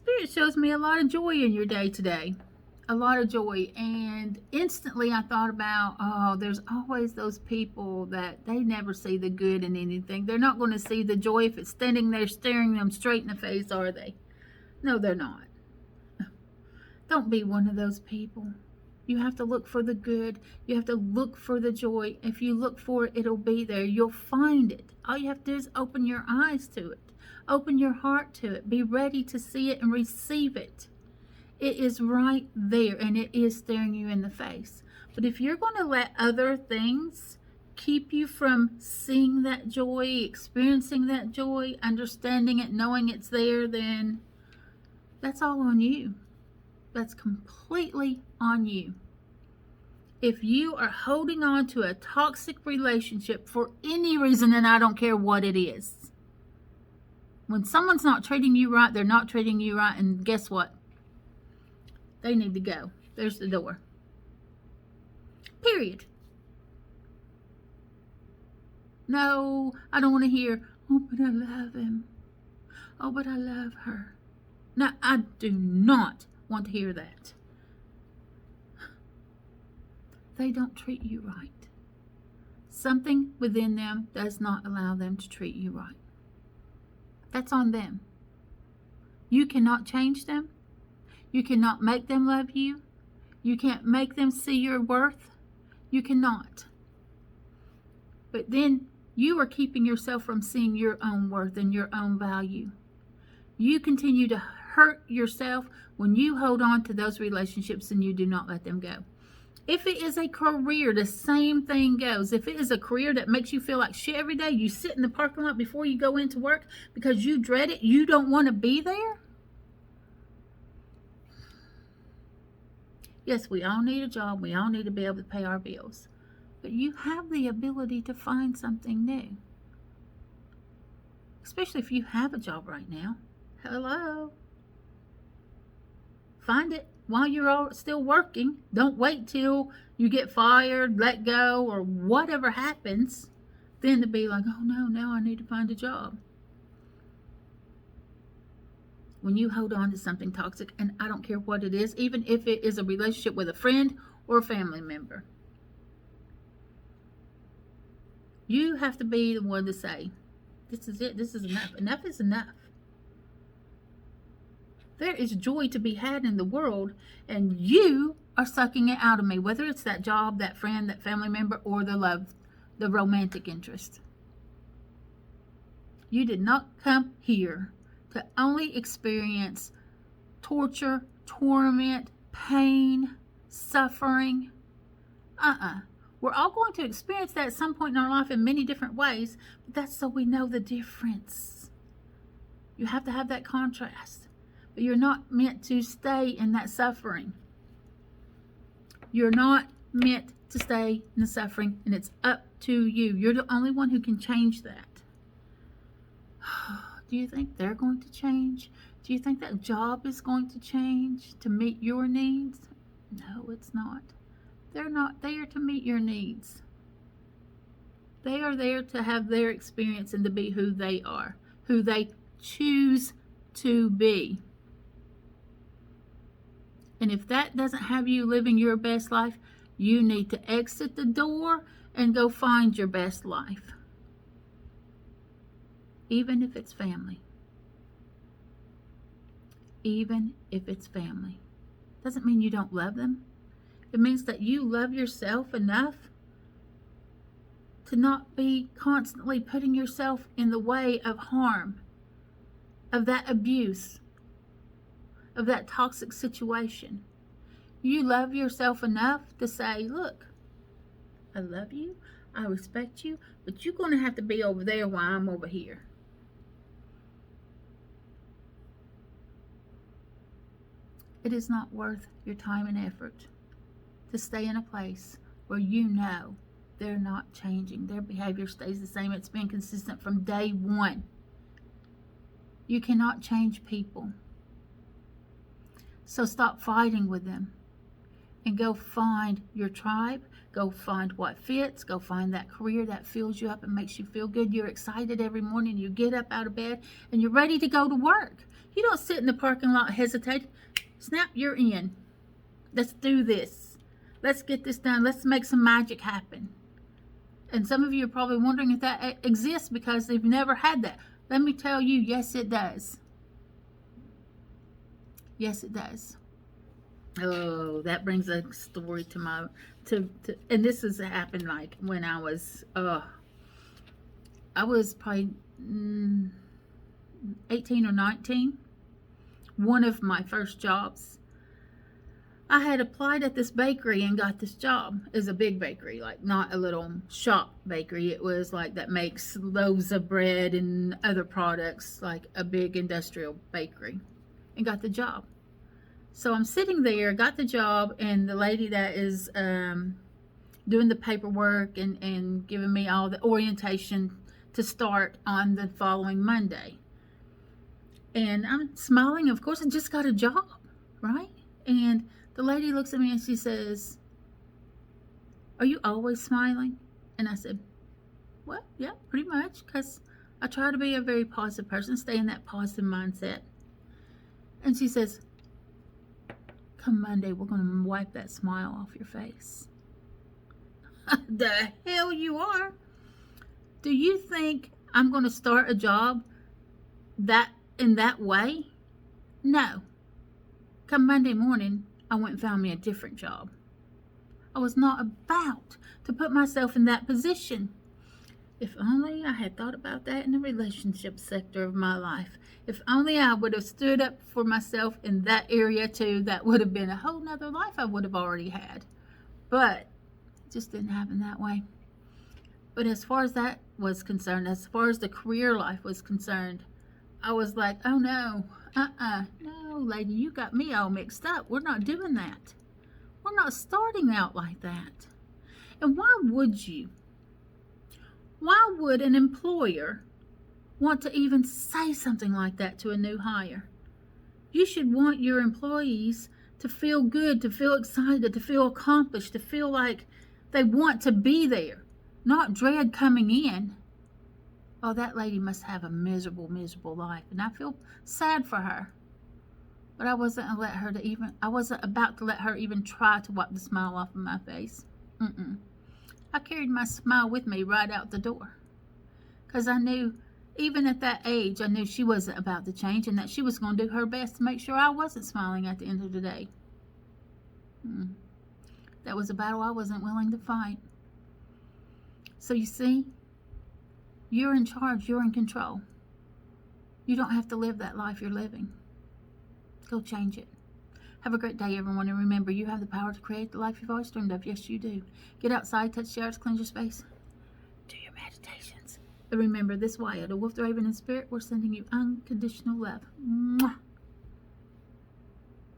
Spirit shows me a lot of joy in your day today. A lot of joy. And instantly I thought about, oh, there's always those people that they never see the good in anything. They're not going to see the joy if it's standing there staring them straight in the face, are they? No, they're not. Don't be one of those people. You have to look for the good. You have to look for the joy. If you look for it, it'll be there. You'll find it. All you have to do is open your eyes to it. Open your heart to it. Be ready to see it and receive it. It is right there, and it is staring you in the face. But if you're going to let other things keep you from seeing that joy, experiencing that joy, understanding it, knowing it's there, then that's all on you. That's completely on you. If you are holding on to a toxic relationship for any reason, and I don't care what it is, when someone's not treating you right, they're not treating you right, and guess what? They need to go. There's the door. Period. No, I don't want to hear, oh, but I love him. Oh, but I love her. No, I do not want to hear that. They don't treat you right. Something within them does not allow them to treat you right. That's on them. You cannot change them. You cannot make them love you. You can't make them see your worth. You cannot. But then you are keeping yourself from seeing your own worth and your own value. You continue to hurt yourself when you hold on to those relationships and you do not let them go. If it is a career, the same thing goes. If it is a career that makes you feel like shit every day, you sit in the parking lot before you go into work because you dread it, you don't want to be there. Yes, we all need a job. We all need to be able to pay our bills. But you have the ability to find something new. Especially if you have a job right now. Hello. Find it while you're all still working. Don't wait till you get fired, let go, or whatever happens. Then to be like, oh no, now I need to find a job. When you hold on to something toxic, and I don't care what it is, even if it is a relationship with a friend or a family member, you have to be the one to say, this is it, this is enough. Enough is enough. There is joy to be had in the world, and you are sucking it out of me, whether it's that job, that friend, that family member, or the love, the romantic interest. You did not come here to only experience torture, torment, pain, suffering. We're all going to experience that at some point in our life in many different ways, but that's so we know the difference. You have to have that contrast. But you're not meant to stay in that suffering. You're not meant to stay in the suffering, and it's up to you. You're the only one who can change that. Do you think they're going to change? Do you think that job is going to change to meet your needs? No, it's not. They're not there to meet your needs. They are there to have their experience and to be who they are, who they choose to be. And if that doesn't have you living your best life, you need to exit the door and go find your best life. Even if it's family. Even if it's family. Doesn't mean you don't love them. It means that you love yourself enough to not be constantly putting yourself in the way of harm, of that abuse, of that toxic situation. You love yourself enough to say, look, I love you, I respect you, but you're going to have to be over there while I'm over here. It is not worth your time and effort to stay in a place where you know they're not changing. Their behavior stays the same. It's been consistent from day one. You cannot change people. So stop fighting with them and go find your tribe. Go find what fits. Go find that career that fills you up and makes you feel good. You're excited every morning. You get up out of bed and you're ready to go to work. You don't sit in the parking lot hesitate. Snap, you're in. Let's do this. Let's get this done. Let's make some magic happen. And some of you are probably wondering if that exists because they've never had that. Let me tell you, yes, it does. Yes, it does. Oh, that brings a story to my and this has happened like when I was probably 18 or 19. One of my first jobs. I had applied at this bakery and got this job. It was a big bakery, like not a little shop bakery. It was like that makes loaves of bread and other products, like a big industrial bakery, and got the job. So I'm sitting there, got the job, and the lady that is doing the paperwork and giving me all the orientation to start on the following Monday. And I'm smiling. Of course, I just got a job, right? And the lady looks at me and she says, "Are you always smiling?" And I said, "Well, yeah, pretty much, because I try to be a very positive person, stay in that positive mindset." And she says, "Come Monday, we're going to wipe that smile off your face." The hell you are? Do you think I'm going to start a job in that way? No. Come Monday morning, I went and found me a different job. I was not about to put myself in that position. If only I had thought about that in the relationship sector of my life. If only I would have stood up for myself in that area too, that would have been a whole nother life I would have already had. But it just didn't happen that way. But as far as that was concerned, as far as the career life was concerned, I was like, oh no, no, lady, you got me all mixed up. We're not doing that. We're not starting out like that. And why would you? Why would an employer want to even say something like that to a new hire? You should want your employees to feel good, to feel excited, to feel accomplished, to feel like they want to be there, not dread coming in. Oh, that lady must have a miserable, miserable life, and I feel sad for her. But I wasn't about to let her even try to wipe the smile off of my face. I carried my smile with me right out the door. Because I knew, even at that age, I knew she wasn't about to change and that she was going to do her best to make sure I wasn't smiling at the end of the day. That was a battle I wasn't willing to fight. So you see, you're in charge, you're in control. You don't have to live that life you're living. Go change it. Have a great day, everyone, and remember, you have the power to create the life you've always dreamed of. Yes, you do. Get outside, touch the earth, cleanse your space. Do your meditations. And remember, this Wyatt, a wolf, the raven, and spirit, we're sending you unconditional love. Mwah.